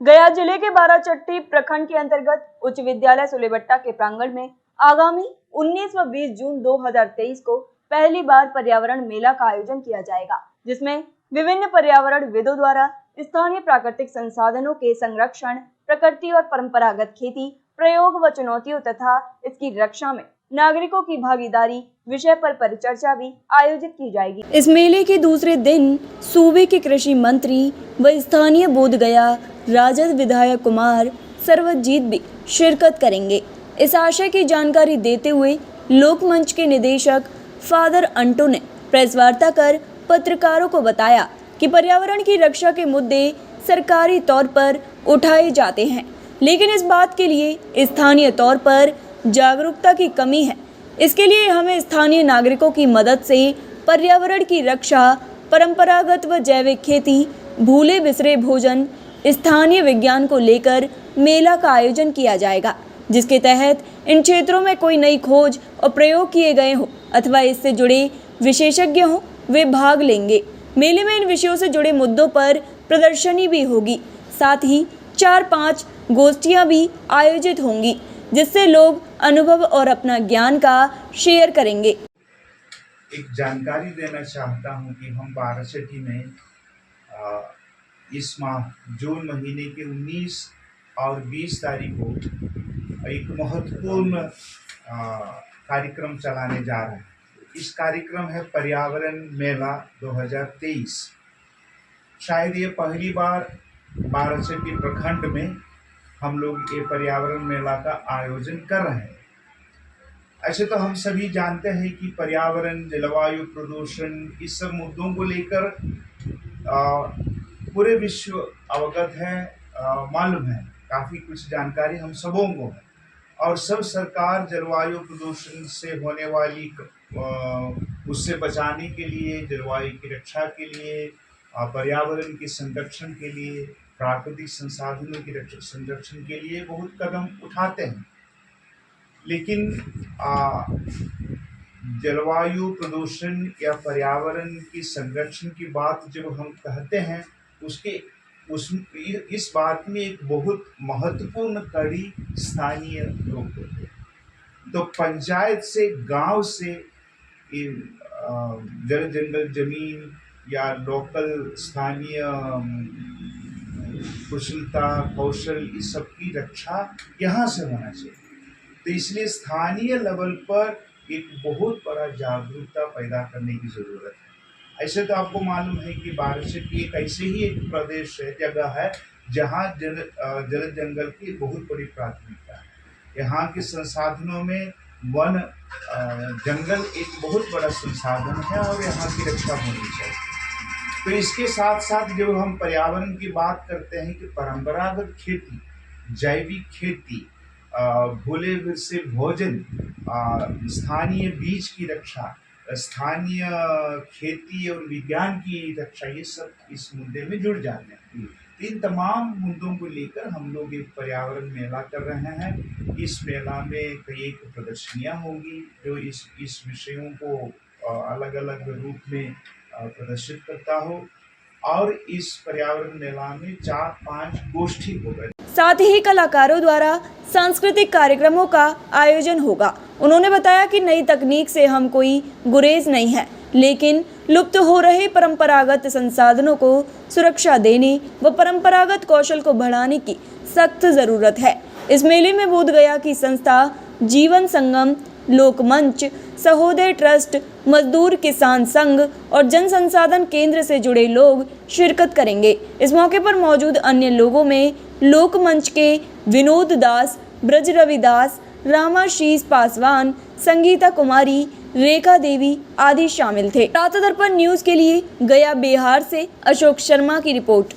गया जिले के बाराचट्टी प्रखंड के अंतर्गत उच्च विद्यालय सुलेभट्टा के प्रांगण में आगामी 19 व 20 जून 2023 को पहली बार पर्यावरण मेला का आयोजन किया जाएगा, जिसमें विभिन्न पर्यावरण विदों द्वारा स्थानीय प्राकृतिक संसाधनों के संरक्षण, प्रकृति और परंपरागत खेती, प्रयोग व चुनौतियों तथा इसकी रक्षा में नागरिकों की भागीदारी विषय पर परिचर्चा भी आयोजित की जाएगी। इस मेले के दूसरे दिन सूबे के कृषि मंत्री व स्थानीय बोधगया राजद विधायक कुमार सर्वजीत भी शिरकत करेंगे। इस आशय की जानकारी देते हुए लोकमंच के निदेशक फादर अंटो ने प्रेस वार्ता कर पत्रकारों को बताया कि पर्यावरण की रक्षा के मुद्दे सरकारी तौर पर उठाए जाते हैं, लेकिन इस बात के लिए स्थानीय तौर पर जागरूकता की कमी है। इसके लिए हमें स्थानीय नागरिकों की मदद से पर्यावरण की रक्षा, परंपरागत व जैविक खेती, भूले बिसरे भोजन, स्थानीय विज्ञान को लेकर मेला का आयोजन किया जाएगा, जिसके तहत इन क्षेत्रों में कोई नई खोज और प्रयोग किए गए हो अथवा इससे जुड़े विशेषज्ञ हो, वे भाग लेंगे। मेले में इन विषयों से जुड़े मुद्दों पर प्रदर्शनी भी होगी। साथ ही 4-5 गोष्ठियां भी आयोजित होंगी, जिससे लोग अनुभव और अपना ज्ञान का शेयर करेंगे। एक जानकारी देना चाहता हूं कि हम बाराचट्टी में इस माह जून महीने के 19 और 20 तारीख को एक महत्वपूर्ण कार्यक्रम चलाने जा रहे हैं। इस कार्यक्रम है पर्यावरण मेला 2023। शायद ये पहली बार बाराचट्टी प्रखंड में हम लोग ये पर्यावरण मेला का आयोजन कर रहे हैं। ऐसे तो हम सभी जानते हैं कि पर्यावरण, जलवायु प्रदूषण, इस सब मुद्दों को लेकर पूरे विश्व अवगत है, मालूम है, काफ़ी कुछ जानकारी हम सबों को है। और सब सरकार जलवायु प्रदूषण से होने वाली उससे बचाने के लिए, जलवायु की रक्षा के लिए, पर्यावरण के संरक्षण के लिए, प्राकृतिक संसाधनों की संरक्षण के लिए बहुत कदम उठाते हैं। लेकिन जलवायु प्रदूषण या पर्यावरण की संरक्षण की बात जब हम कहते हैं, इस बात में एक बहुत महत्वपूर्ण कड़ी स्थानीय लोग होते हैं। तो पंचायत से, गांव से जल जंगल जमीन या लोकल स्थानीय कुशलता, कौशल, इस सब की रक्षा यहाँ से होना चाहिए। तो इसलिए स्थानीय लेवल पर एक बहुत बड़ा जागरूकता पैदा करने की ज़रूरत है। ऐसे तो आपको मालूम है कि बाराचट्टी एक ऐसे ही एक प्रदेश है, जगह है जहाँ जल जंगल की बहुत बड़ी प्राथमिकता है। यहाँ के संसाधनों में वन, जंगल एक बहुत बड़ा संसाधन है और यहाँ की रक्षा होनी चाहिए। तो इसके साथ साथ जब हम पर्यावरण की बात करते हैं कि परंपरागत खेती, जैविक खेती, भूले बिसरे भोजन, स्थानीय बीज की रक्षा, स्थानीय खेती और विज्ञान की रक्षा, ये सब इस मुद्दे में जुड़ जाते हैं। इन तमाम मुद्दों को लेकर हम लोग एक पर्यावरण मेला कर रहे हैं। इस मेला में कई एक प्रदर्शनियाँ होंगी जो इस विषयों को अलग अलग रूप में प्रदर्शित करता हो, और इस पर्यावरण मेला में 4-5 गोष्ठी होगा। साथ ही कलाकारों द्वारा सांस्कृतिक कार्यक्रमों का आयोजन होगा। उन्होंने बताया कि नई तकनीक से हम कोई गुरेज नहीं है, लेकिन लुप्त हो रहे परंपरागत संसाधनों को सुरक्षा देने व परंपरागत कौशल को बढ़ाने की सख्त जरूरत है। इस मेले में बोधगया की संस्था जीवन संगम, लोकमंच, सहोदय ट्रस्ट, मजदूर किसान संघ और जन संसाधन केंद्र से जुड़े लोग शिरकत करेंगे। इस मौके पर मौजूद अन्य लोगों में लोकमंच के विनोद दास, ब्रज रविदास, रामाशीष पासवान, संगीता कुमारी, रेखा देवी आदि शामिल थे। प्रातः दर्पण न्यूज के लिए गया बिहार से अशोक शर्मा की रिपोर्ट।